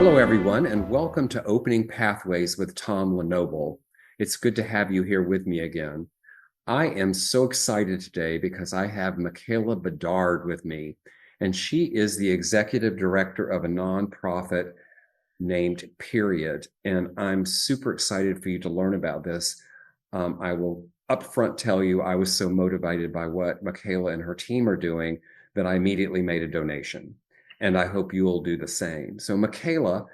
Hello, everyone, and welcome to Opening Pathways with Tom Lenoble. It's good to have you here with me again. I am so excited today because I have Michela Bedard with me, and she is the executive director of a nonprofit named Period. And I'm super excited for you to learn about this. I will upfront tell you I was so motivated by what Michela and her team are doing that I immediately made a donation. And I hope you will do the same. So, Michela,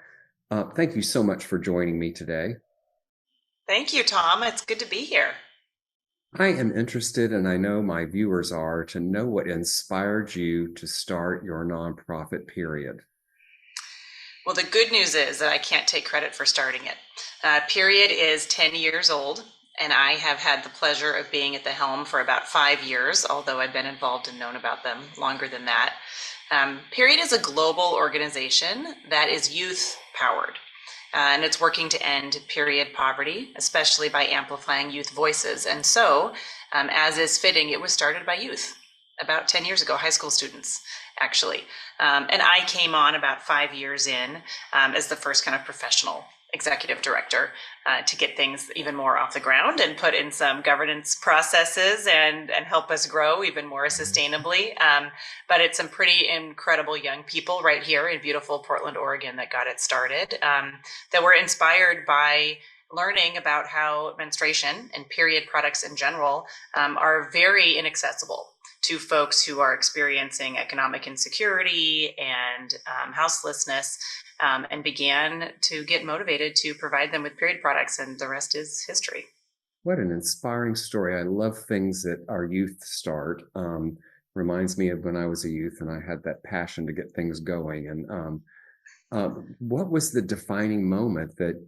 thank you so much for joining me today. Thank you, Tom. It's good to be here. I am interested, and I know my viewers are, to know what inspired you to start your nonprofit, Period. Well, the good news is that I can't take credit for starting it. Period is 10 years old, and I have had the pleasure of being at the helm for about 5 years, although I've been involved and known about them longer than that. Period is a global organization that is youth powered. And it's working to end period poverty, especially by amplifying youth voices. And so, as is fitting, it was started by youth about 10 years ago, high school students, actually. And I came on about 5 years in as the first kind of professional executive director to get things even more off the ground and put in some governance processes and help us grow even more sustainably. But it's some pretty incredible young people right here in beautiful Portland, Oregon that got it started, that were inspired by learning about how menstruation and period products in general are very inaccessible to folks who are experiencing economic insecurity and houselessness, and began to get motivated to provide them with period products, and the rest is history. What an inspiring story. I love things that our youth start. Reminds me of when I was a youth and I had that passion to get things going. And what was the defining moment that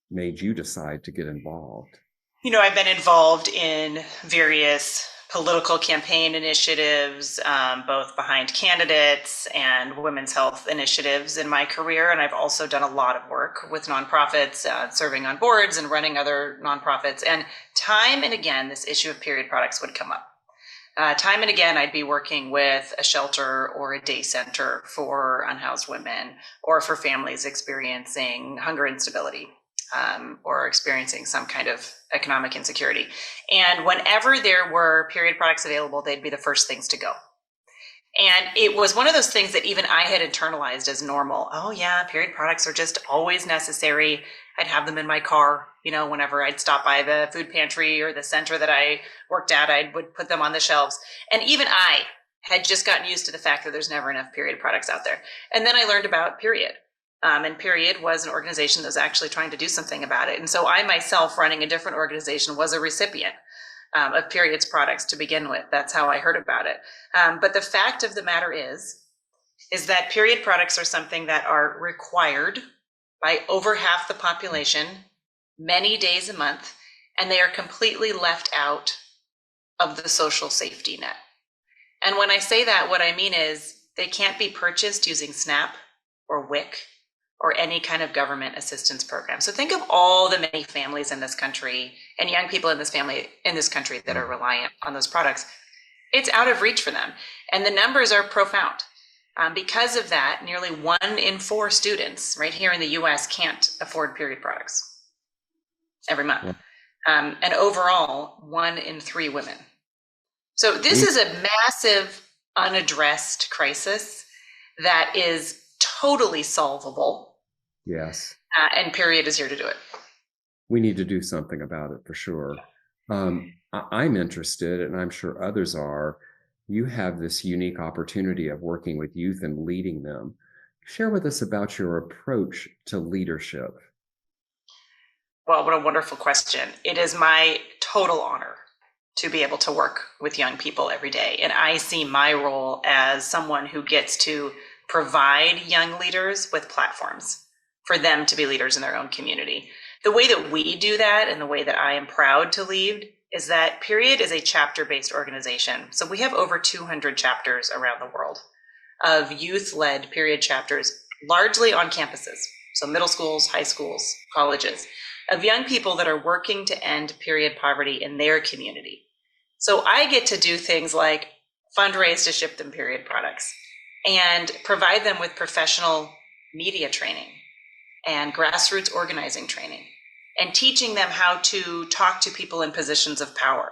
made you decide to get involved? You know, I've been involved in various political campaign initiatives, both behind candidates and women's health initiatives in my career. And I've also done a lot of work with nonprofits, serving on boards and running other nonprofits. And time and again, this issue of period products would come up. Time and again, I'd be working with a shelter or a day center for unhoused women or for families experiencing hunger instability. Or experiencing some kind of economic insecurity. And whenever there were period products available, they'd be the first things to go. And it was one of those things that even I had internalized as normal. Oh yeah, period products are just always necessary. I'd have them in my car, you know, whenever I'd stop by the food pantry or the center that I worked at, I would put them on the shelves. And even I had just gotten used to the fact that there's never enough period products out there. And then I learned about Period. And Period was an organization that was actually trying to do something about it. And so I myself, running a different organization, was a recipient of Period's products to begin with. That's how I heard about it. But the fact of the matter is that period products are something that are required by over half the population, many days a month, and they are completely left out of the social safety net. And when I say that, what I mean is they can't be purchased using SNAP or WIC or any kind of government assistance program. So think of all the many families in this country and young people in this country that are reliant on those products. It's out of reach for them. And the numbers are profound. Because of that, nearly 1 in 4 students right here in the US can't afford period products every month. And overall, 1 in 3 women. So this is a massive unaddressed crisis that is totally solvable. Yes. And Period is here to do it. We need to do something about it for sure. I'm interested, and I'm sure others are. You have this unique opportunity of working with youth and leading them. Share with us about your approach to leadership. Well, what a wonderful question. It is my total honor to be able to work with young people every day. And I see my role as someone who gets to provide young leaders with platforms for them to be leaders in their own community. The way that we do that, and the way that I am proud to lead, is that Period is a chapter-based organization. So we have over 200 chapters around the world of youth-led period chapters, largely on campuses. So middle schools, high schools, colleges, of young people that are working to end period poverty in their community. So I get to do things like fundraise to ship them period products and provide them with professional media training and grassroots organizing training, and teaching them how to talk to people in positions of power,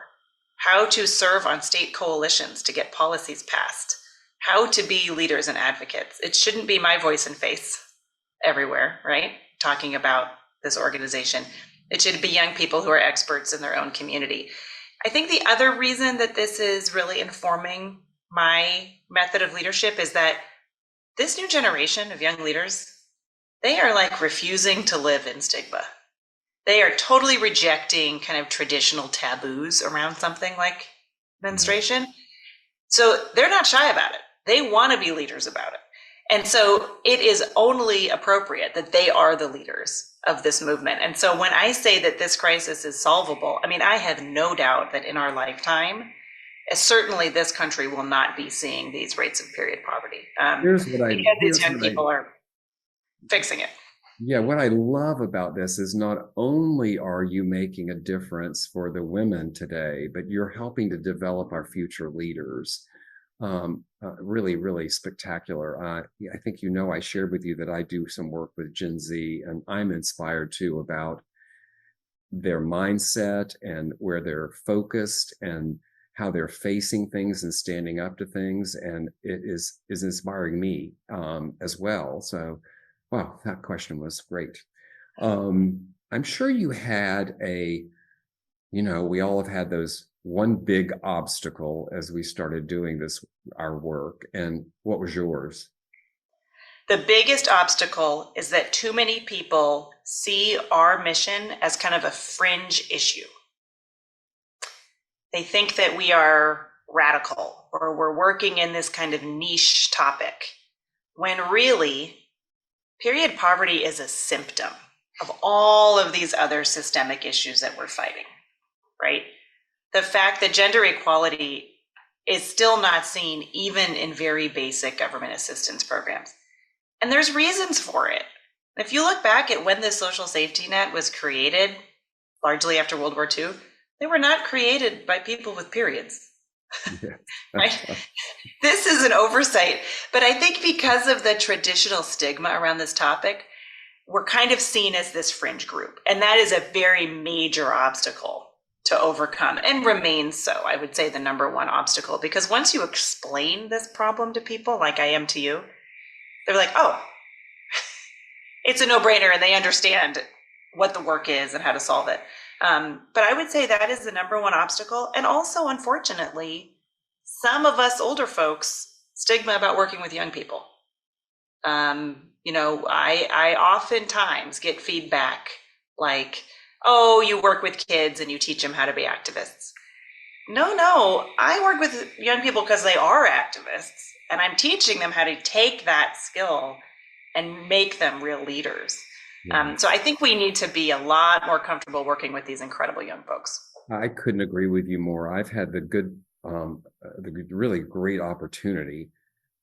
how to serve on state coalitions to get policies passed, how to be leaders and advocates. It shouldn't be my voice and face everywhere, right? Talking about this organization. It should be young people who are experts in their own community. I think the other reason that this is really informing my method of leadership is that this new generation of young leaders, they are like refusing to live in stigma. They are totally rejecting kind of traditional taboos around something like menstruation. So they're not shy about it. They want to be leaders about it. And so it is only appropriate that they are the leaders of this movement. And so when I say that this crisis is solvable, I mean, I have no doubt that in our lifetime, certainly this country will not be seeing these rates of period poverty because these young people are fixing it. Yeah, what I love about this is not only are you making a difference for the women today, but you're helping to develop our future leaders. Really, really spectacular. I think I shared with you that I do some work with Gen Z, and I'm inspired too about their mindset and where they're focused and how they're facing things and standing up to things, and it is inspiring me as well. So, wow, that question was great. I'm sure you had we all have had those one big obstacle as we started doing our work. And what was yours? The biggest obstacle is that too many people see our mission as kind of a fringe issue. They think that we are radical or we're working in this kind of niche topic, when really, period poverty is a symptom of all of these other systemic issues that we're fighting, right? The fact that gender equality is still not seen even in very basic government assistance programs. And there's reasons for it. If you look back at when the social safety net was created, largely after World War II, they were not created by people with periods. Yeah. Right? This is an oversight. But I think because of the traditional stigma around this topic, we're kind of seen as this fringe group. And that is a very major obstacle to overcome, and remains so. I would say the number one obstacle, because once you explain this problem to people, like I am to you, they're like, oh, it's a no-brainer, and they understand what the work is and how to solve it. But I would say that is the number one obstacle. And also, unfortunately, some of us older folks, stigma about working with young people. I oftentimes get feedback like, oh, you work with kids and you teach them how to be activists. No, I work with young people because they are activists, and I'm teaching them how to take that skill and make them real leaders. Yeah. So I think we need to be a lot more comfortable working with these incredible young folks. I couldn't agree with you more. I've had the really great opportunity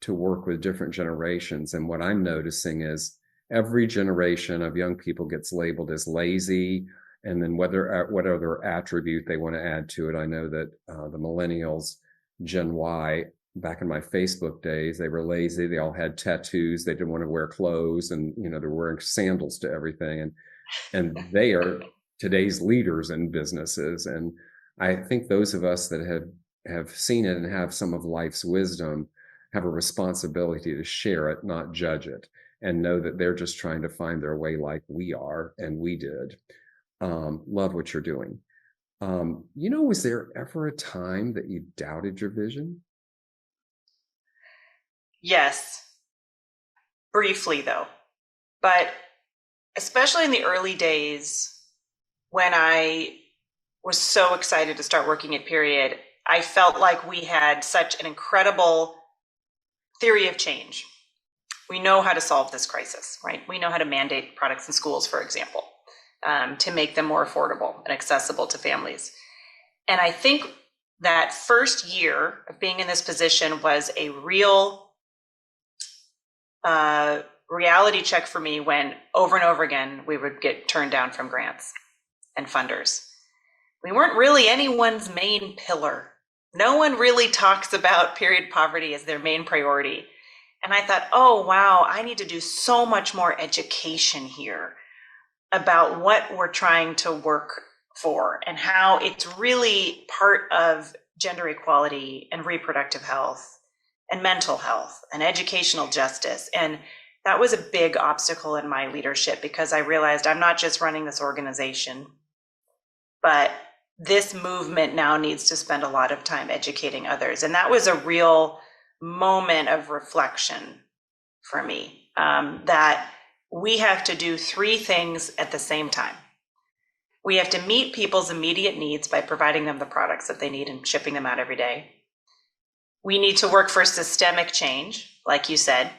to work with different generations. And what I'm noticing is every generation of young people gets labeled as lazy, and then what other attribute they want to add to it. I know that the millennials, Gen Y, back in my Facebook days, they were lazy. They all had tattoos. They didn't want to wear clothes, and they're wearing sandals to everything. And they are today's leaders in businesses. And I think those of us that have seen it and have some of life's wisdom have a responsibility to share it, not judge it, and know that they're just trying to find their way like we are and we did. Love what you're doing. Was there ever a time that you doubted your vision? Yes, briefly though, but especially in the early days when I was so excited to start working at Period, I felt like we had such an incredible theory of change. We know how to solve this crisis, right? We know how to mandate products in schools, for example, to make them more affordable and accessible to families. And I think that first year of being in this position was a real reality check for me, when over and over again we would get turned down from grants and funders. We weren't really anyone's main pillar. No one really talks about period poverty as their main priority. And I thought, oh, wow, I need to do so much more education here about what we're trying to work for and how it's really part of gender equality and reproductive health and mental health and educational justice. And that was a big obstacle in my leadership because I realized I'm not just running this organization, but this movement now needs to spend a lot of time educating others. And that was a real moment of reflection for me, that we have to do three things at the same time. We have to meet people's immediate needs by providing them the products that they need and shipping them out every day. We need to work for systemic change, like you said,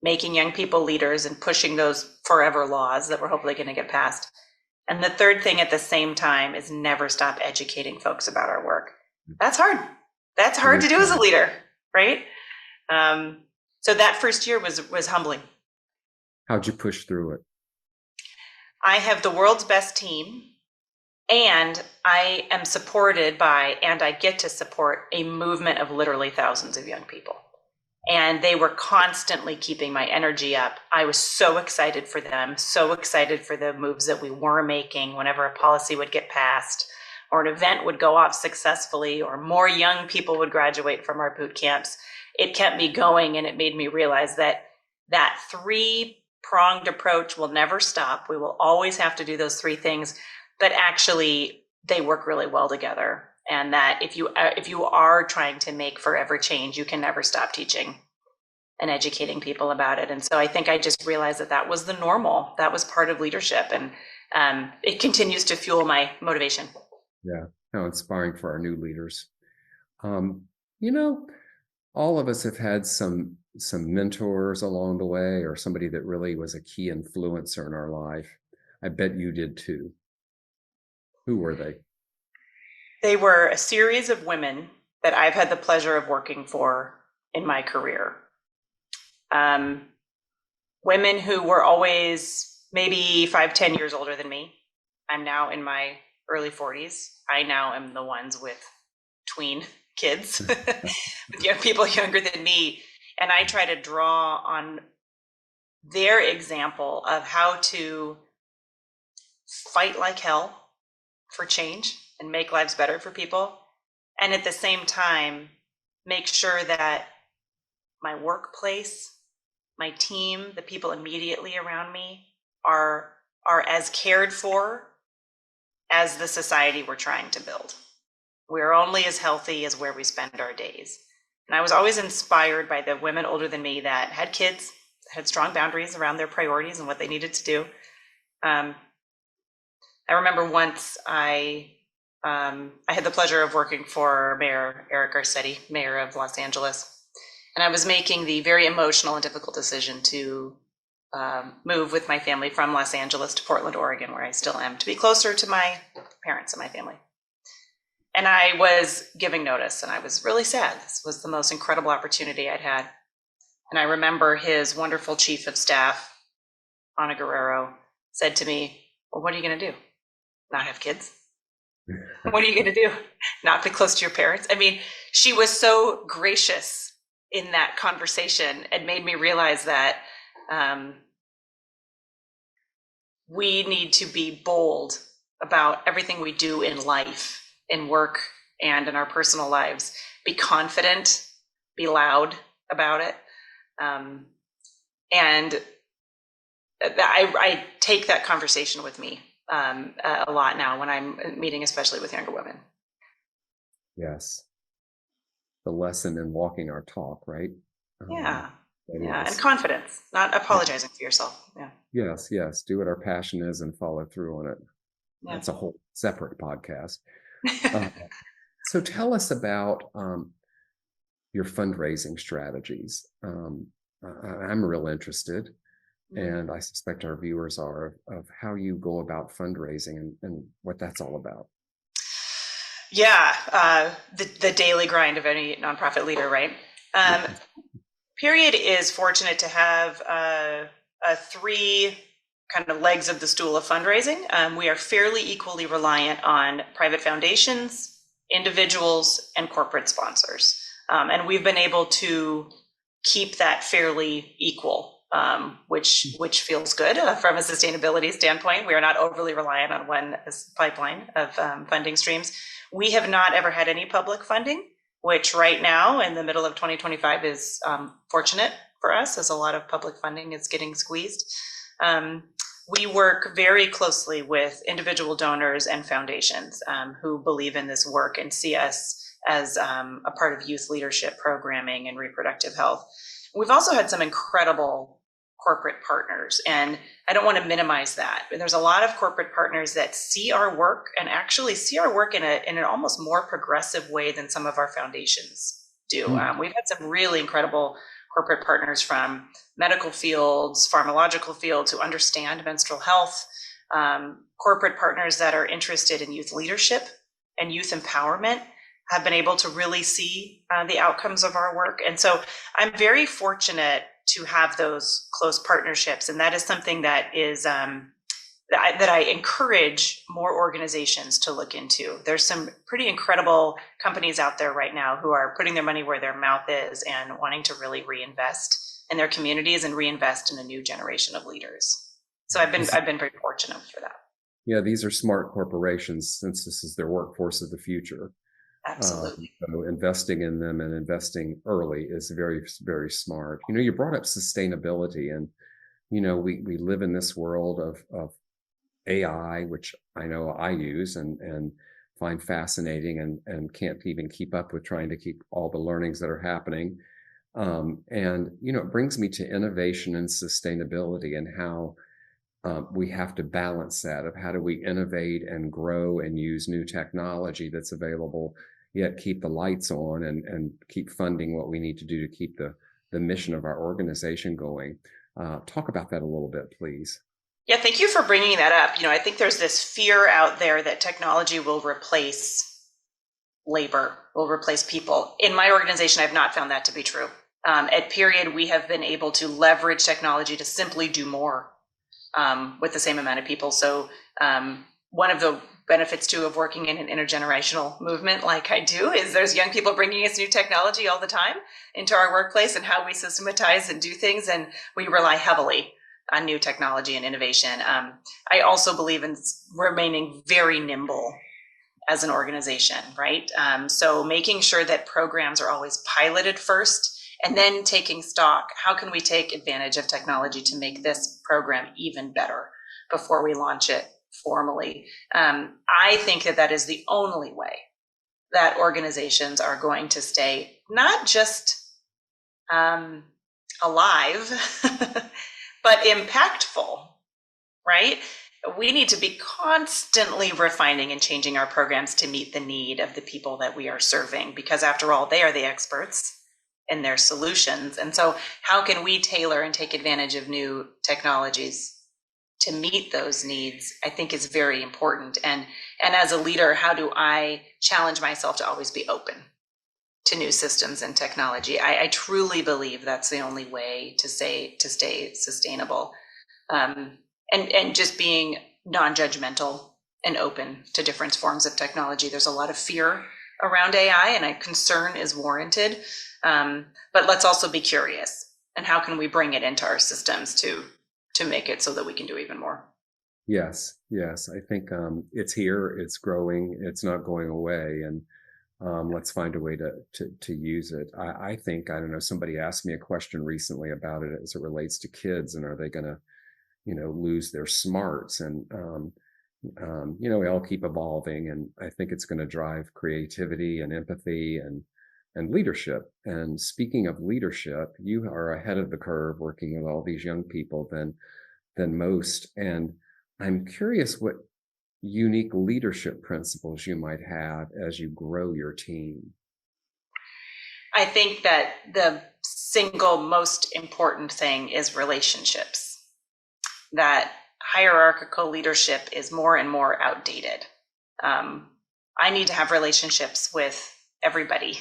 making young people leaders and pushing those forever laws that we're hopefully going to get passed. And the third thing at the same time is never stop educating folks about our work. That's hard. That's hard to do as a leader, right? So that first year was humbling. How'd you push through it? I have the world's best team, and I am supported by, and I get to support a movement of literally thousands of young people. And they were constantly keeping my energy up. I was so excited for them, so excited for the moves that we were making whenever a policy would get passed or an event would go off successfully or more young people would graduate from our boot camps. It kept me going, and it made me realize that that three-pronged approach will never stop. We will always have to do those three things, but actually they work really well together. And that if you are trying to make forever change, you can never stop teaching and educating people about it. And so I think I just realized that that was the normal. That was part of leadership, and it continues to fuel my motivation. Yeah, how inspiring for our new leaders. You know, all of us have had some mentors along the way, or somebody that really was a key influencer in our life. I bet you did too. Who were they? They were a series of women that I've had the pleasure of working for in my career. Women who were always maybe 5-10 years older than me. I'm now in my early 40s. I now am the ones with tween kids, with young people younger than me. And I try to draw on their example of how to fight like hell for change and make lives better for people. And at the same time, make sure that my workplace, my team, the people immediately around me are as cared for as the society we're trying to build. We're only as healthy as where we spend our days. And I was always inspired by the women older than me that had kids, had strong boundaries around their priorities and what they needed to do. I remember once I had the pleasure of working for Mayor Eric Garcetti, mayor of Los Angeles. And I was making the very emotional and difficult decision to move with my family from Los Angeles to Portland, Oregon, where I still am, to be closer to my parents and my family. And I was giving notice, and I was really sad. This was the most incredible opportunity I'd had. And I remember his wonderful chief of staff, Ana Guerrero, said to me, well, what are you going to do? Not have kids? What are you going to do? Not be close to your parents? I mean, she was so gracious in that conversation. It made me realize that we need to be bold about everything we do in life, in work, and in our personal lives. Be confident, be loud about it. And I take that conversation with me a lot now when I'm meeting, especially with younger women. Yes. The lesson in walking our talk, right? Yeah. And confidence, not apologizing for yourself. Yeah. Yes. Do what our passion is and follow through on it. Yeah. That's a whole separate podcast. So tell us about your fundraising strategies. I'm real interested, and I suspect our viewers are, of how you go about fundraising and what that's all about. Yeah, the daily grind of any nonprofit leader, right? Period is fortunate to have three kind of legs of the stool of fundraising. We are fairly equally reliant on private foundations, individuals, and corporate sponsors. And we've been able to keep that fairly equal, which feels good from a sustainability standpoint. We are not overly reliant on one pipeline of funding streams. We have not ever had any public funding, which right now in the middle of 2025 is fortunate for us, as a lot of public funding is getting squeezed. We work very closely with individual donors and foundations who believe in this work and see us as a part of youth leadership programming and reproductive health. We've also had some incredible corporate partners, and I don't want to minimize that, but there's a lot of corporate partners that see our work and actually see our work in an almost more progressive way than some of our foundations do. We've had some really incredible corporate partners from medical fields, pharmacological fields who understand menstrual health, corporate partners that are interested in youth leadership and youth empowerment have been able to really see the outcomes of our work. And so I'm very fortunate to have those close partnerships. And that is something that is that I encourage more organizations to look into. There's some pretty incredible companies out there right now who are putting their money where their mouth is and wanting to really reinvest in their communities and reinvest in a new generation of leaders. So I've been very fortunate for that. Yeah, these are smart corporations, since this is their workforce of the future. Absolutely. So investing in them and investing early is very, very smart. You brought up sustainability, and we live in this world of AI, which I know I use and find fascinating and can't even keep up with trying to keep all the learnings that are happening. It brings me to innovation and sustainability and how we have to balance that of how do we innovate and grow and use new technology that's available, yet keep the lights on and keep funding what we need to do to keep the mission of our organization going. Talk about that a little bit, please. Yeah, thank you for bringing that up. I think there's this fear out there that technology will replace labor, will replace people. In my organization, I've not found that to be true. At Period, we have been able to leverage technology to simply do more with the same amount of people. So one of the benefits too of working in an intergenerational movement like I do is there's young people bringing us new technology all the time into our workplace and how we systematize and do things. And we rely heavily on new technology and innovation. I also believe in remaining very nimble as an organization, right? So making sure that programs are always piloted first and then taking stock. How can we take advantage of technology to make this program even better before we launch it formally? I think that is the only way that organizations are going to stay not just alive, but impactful, right? We need to be constantly refining and changing our programs to meet the need of the people that we are serving, because after all, they are the experts in their solutions. And so how can we tailor and take advantage of new technologies to meet those needs, I think is very important. And as a leader, how do I challenge myself to always be open to new systems and technology? I truly believe that's the only way to stay sustainable, and just being non-judgmental and open to different forms of technology. There's a lot of fear around AI, and a concern is warranted, but let's also be curious. And how can we bring it into our systems to make it so that we can do even more? Yes. I think it's here, it's growing, it's not going away, and let's find a way to use it. I think, I don't know, somebody asked me a question recently about it as it relates to kids, and are they going to, lose their smarts? And, we all keep evolving, and I think it's going to drive creativity and empathy and leadership. And speaking of leadership, you are ahead of the curve working with all these young people than most. And I'm curious what unique leadership principles you might have as you grow your team. I think that the single most important thing is relationships. That hierarchical leadership is more and more outdated. I need to have relationships with everybody,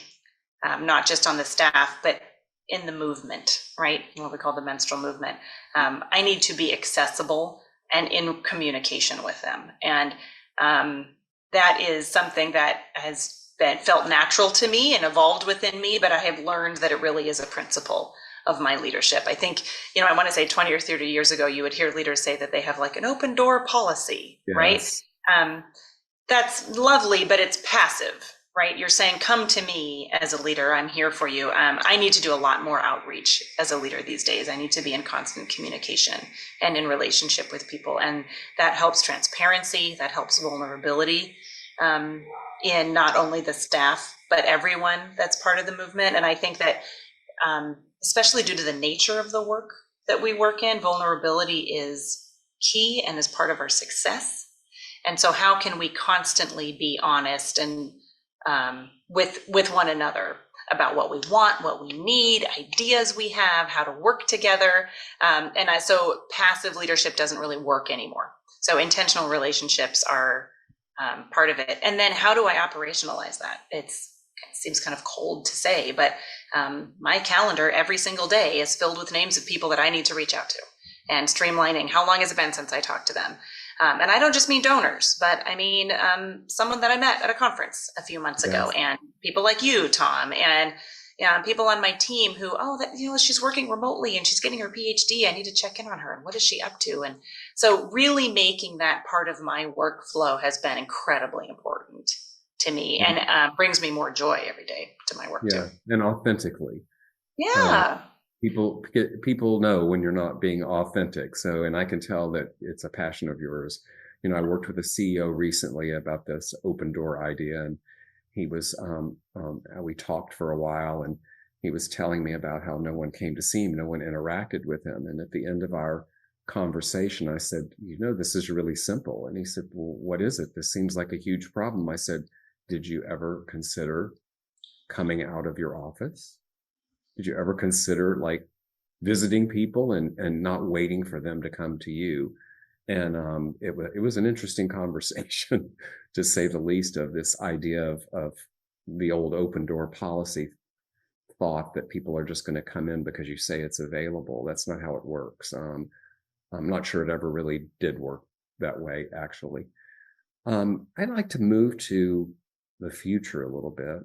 not just on the staff, but in the movement, right? What we call the menstrual movement. I need to be accessible and in communication with them. And that is something that has felt natural to me and evolved within me, but I have learned that it really is a principle of my leadership. I think, I want to say 20 or 30 years ago, you would hear leaders say that they have like an open door policy, right? Yes. That's lovely, but it's passive, right? You're saying, come to me as a leader. I'm here for you. I need to do a lot more outreach as a leader these days. I need to be in constant communication and in relationship with people. And that helps transparency, that helps vulnerability in not only the staff, but everyone that's part of the movement. And I think that especially due to the nature of the work that we work in, vulnerability is key and is part of our success. And so how can we constantly be honest and with one another about what we want, what we need, ideas we have, how to work together. So passive leadership doesn't really work anymore. So intentional relationships are part of it. And then how do I operationalize that? It seems kind of cold to say, but my calendar every single day is filled with names of people that I need to reach out to, and streamlining how long has it been since I talked to them. And I don't just mean donors, but I mean someone that I met at a conference a few months ago, and people like you, Tom, and people on my team who, she's working remotely and she's getting her PhD. I need to check in on her and what is she up to? And so really making that part of my workflow has been incredibly important to me, and brings me more joy every day to my work too. And authentically. Yeah. People know when you're not being authentic. So, and I can tell that it's a passion of yours. I worked with a CEO recently about this open door idea, and he was, we talked for a while, and he was telling me about how no one came to see him, no one interacted with him. And at the end of our conversation, I said, this is really simple. And he said, well, what is it? This seems like a huge problem. I said, did you ever consider coming out of your office? Did you ever consider like visiting people and not waiting for them to come to you? And it was an interesting conversation, to say the least, of this idea of the old open door policy thought that people are just going to come in because you say it's available. That's not how it works. I'm not sure it ever really did work that way, actually. I'd like to move to the future a little bit.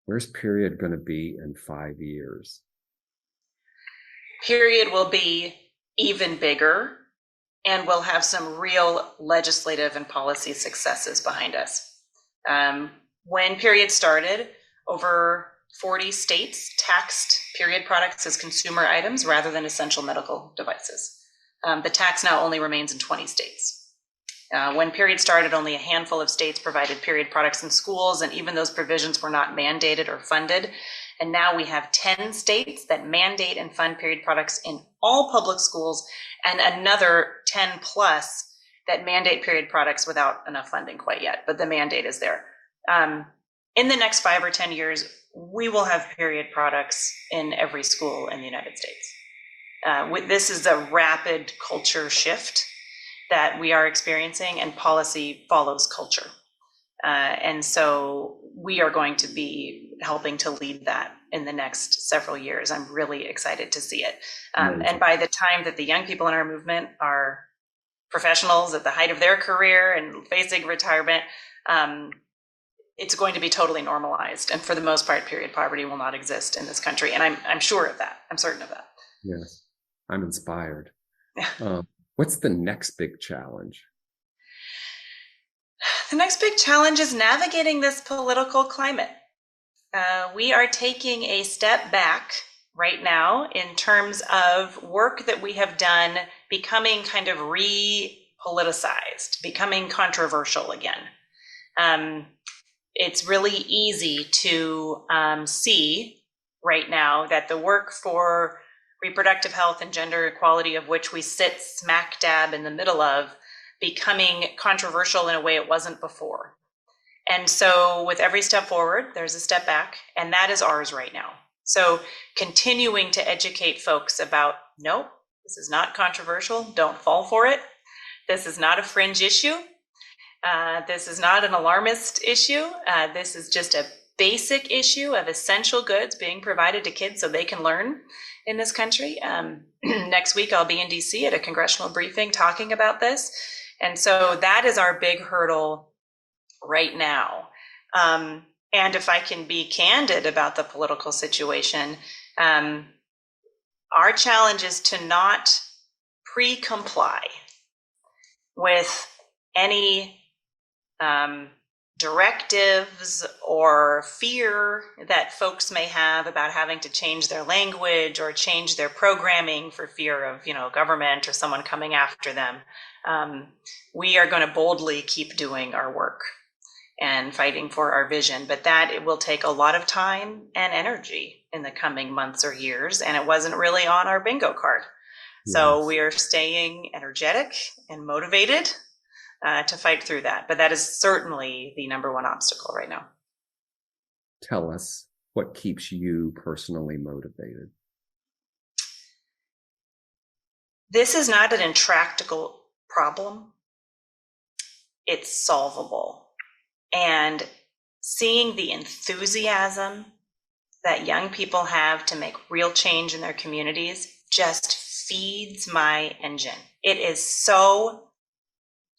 Where's Period going to be in 5 years? Period will be even bigger, and we'll have some real legislative and policy successes behind us. When Period started, over 40 states taxed period products as consumer items rather than essential medical devices. The tax now only remains in 20 states. When Period started, only a handful of states provided period products in schools, and even those provisions were not mandated or funded. And now we have 10 states that mandate and fund period products in all public schools, and another 10 plus that mandate period products without enough funding quite yet, but the mandate is there. In the next 5 or 10 years, we will have period products in every school in the United States. This is a rapid culture shift that we are experiencing, and policy follows culture. And so we are going to be helping to lead that in the next several years. I'm really excited to see it. And by the time that the young people in our movement are professionals at the height of their career and facing retirement, it's going to be totally normalized. And for the most part, period poverty will not exist in this country. And I'm sure of that. I'm certain of that. Yes, I'm inspired. What's the next big challenge? The next big challenge is navigating this political climate. We are taking a step back right now in terms of work that we have done becoming kind of re-politicized, becoming controversial again. It's really easy to see right now that the work for reproductive health and gender equality, of which we sit smack dab in the middle of, becoming controversial in a way it wasn't before. And so with every step forward, there's a step back, and that is ours right now. So continuing to educate folks about, nope, this is not controversial, don't fall for it. This is not a fringe issue. This is not an alarmist issue. This is just a basic issue of essential goods being provided to kids so they can learn in this country. Next week, I'll be in DC at a congressional briefing talking about this. And so that is our big hurdle right now. And if I can be candid about the political situation, Um, our challenge is to not pre-comply with any directives or fear that folks may have about having to change their language or change their programming for fear of, government or someone coming after them. We are going to boldly keep doing our work and fighting for our vision, but that it will take a lot of time and energy in the coming months or years, and it wasn't really on our bingo card. So Yes. we are staying energetic and motivated to fight through that. But that is certainly the number one obstacle right now. Tell us what keeps you personally motivated. This is not an intractable problem. It's solvable. And seeing the enthusiasm that young people have to make real change in their communities just feeds my engine. It is so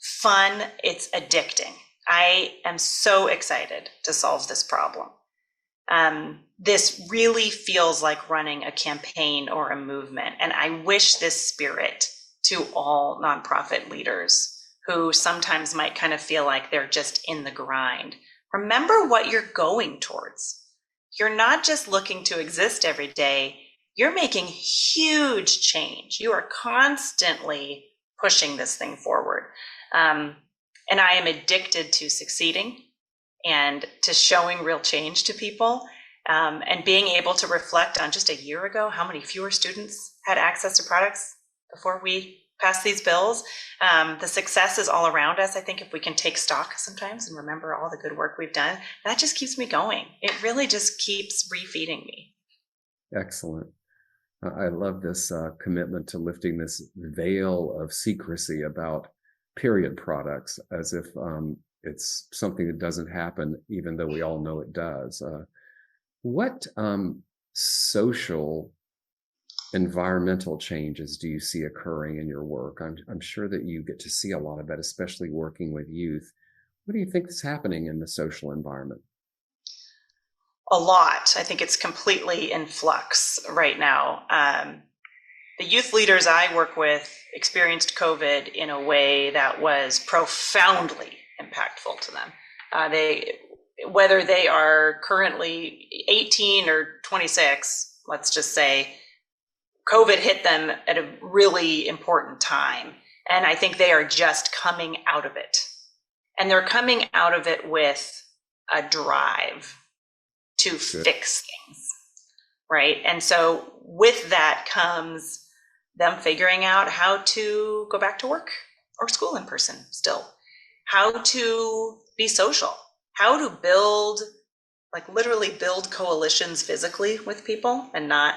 fun. It's addicting. I am so excited to solve this problem. This really feels like running a campaign or a movement. And I wish this spirit to all nonprofit leaders who sometimes might kind of feel like they're just in the grind. Remember what you're going towards. You're not just looking to exist every day. You're making huge change. You are constantly pushing this thing forward. And I am addicted to succeeding and to showing real change to people, and being able to reflect on just a year ago, how many fewer students had access to products before we passed these bills. The success is all around us. I think if we can take stock sometimes and remember all the good work we've done, that just keeps me going. It really just keeps refeeding me. Excellent. I love this commitment to lifting this veil of secrecy about period products, as if it's something that doesn't happen, even though we all know it does. What social environmental changes do you see occurring in your work? I'm sure that you get to see a lot of that, especially working with youth. What do you think is happening in the social environment? A lot. I think it's completely in flux right now. The youth leaders I work with experienced COVID in a way that was profoundly impactful to them. Whether they are currently 18 or 26, let's just say, COVID hit them at a really important time. And I think they are just coming out of it. And they're coming out of it with a drive to fix things, right? And so with that comes them figuring out how to go back to work or school in person still, how to be social, how to build, like literally build coalitions physically with people and not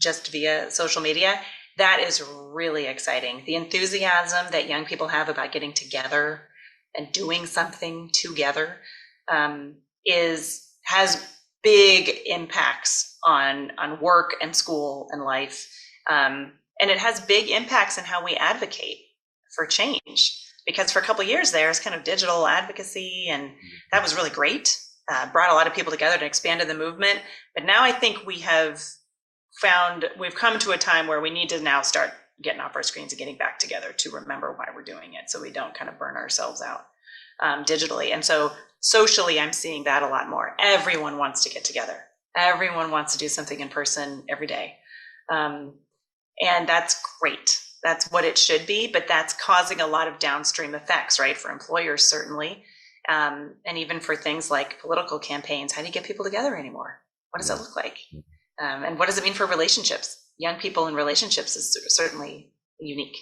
just via social media. That is really exciting. The enthusiasm that young people have about getting together and doing something together has big impacts on work and school and life. And it has big impacts in how we advocate for change. Because for a couple of years there, it's kind of digital advocacy, and that was really great. Brought a lot of people together and expanded the movement. But now I think we've come to a time where we need to now start getting off our screens and getting back together to remember why we're doing it, so we don't kind of burn ourselves out digitally. And so socially, I'm seeing that a lot more. Everyone wants to get together. Everyone wants to do something in person every day. And that's great. That's what it should be, but that's causing a lot of downstream effects, right? For employers, certainly. And even for things like political campaigns. How do you get people together anymore? What does it look like? And what does it mean for relationships? Young people in relationships is certainly unique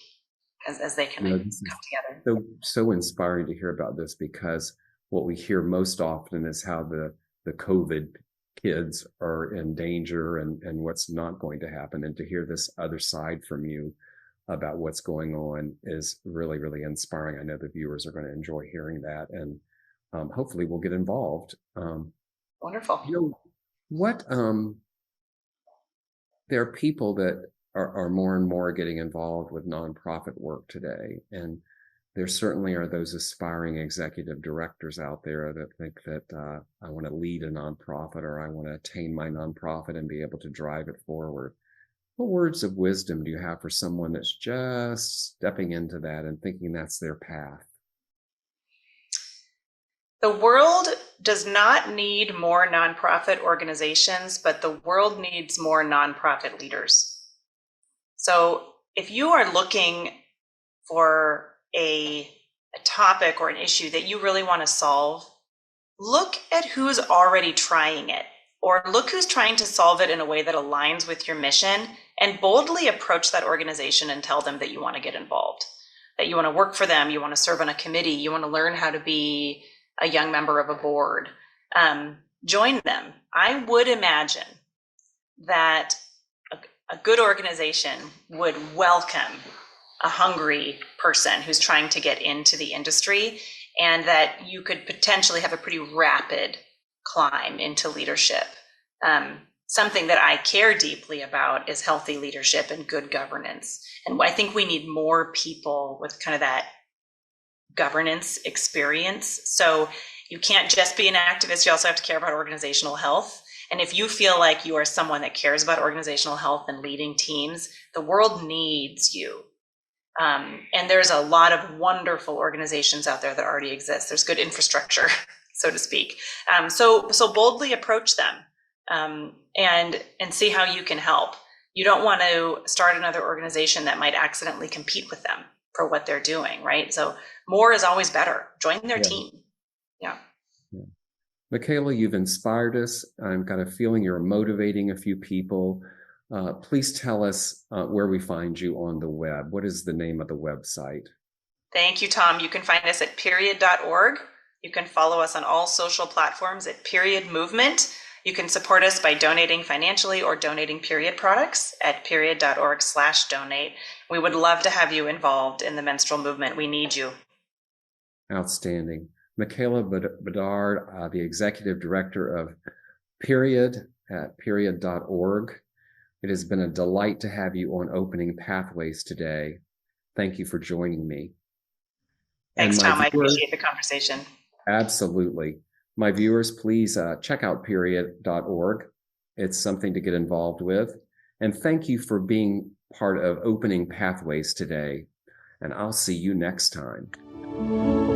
as they can come together. So inspiring to hear about this, because what we hear most often is how the COVID kids are in danger and what's not going to happen. And to hear this other side from you about what's going on is really, really inspiring. I know the viewers are going to enjoy hearing that, and hopefully we'll get involved. Wonderful. What there are people that are more and more getting involved with nonprofit work today. And there certainly are those aspiring executive directors out there that think that I want to lead a nonprofit, or I want to attain my nonprofit and be able to drive it forward. What words of wisdom do you have for someone that's just stepping into that and thinking that's their path? The world does not need more nonprofit organizations, but the world needs more nonprofit leaders. So if you are looking for a topic or an issue that you really want to solve, look at who's already trying it, or look who's trying to solve it in a way that aligns with your mission, and boldly approach that organization and tell them that you want to get involved, that you want to work for them, you want to serve on a committee, you want to learn how to be a young member of a board. Join them. I would imagine that a good organization would welcome a hungry person who's trying to get into the industry, and that you could potentially have a pretty rapid climb into leadership. Something that I care deeply about is healthy leadership and good governance. And I think we need more people with kind of that governance experience. So you can't just be an activist, you also have to care about organizational health. And if you feel like you are someone that cares about organizational health and leading teams, the world needs you. And there's a lot of wonderful organizations out there that already exist. There's good infrastructure, so to speak. So boldly approach them and see how you can help. You don't want to start another organization that might accidentally compete with them for what they're doing, right? So more is always better. Join their team. Yeah. Michela, you've inspired us. I've got a feeling you're motivating a few people. Please tell us where we find you on the web. What is the name of the website? Thank you, Tom. You can find us at period.org. You can follow us on all social platforms at Period Movement. You can support us by donating financially or donating Period products at period.org/donate. We would love to have you involved in the menstrual movement. We need you. Outstanding. Michela Bedard, the Executive Director of Period at period.org. It has been a delight to have you on Opening Pathways today. Thank you for joining me. Thanks, Tom. I appreciate the conversation. Absolutely. My viewers, please check out period.org. It's something to get involved with. And thank you for being part of Opening Pathways today. And I'll see you next time.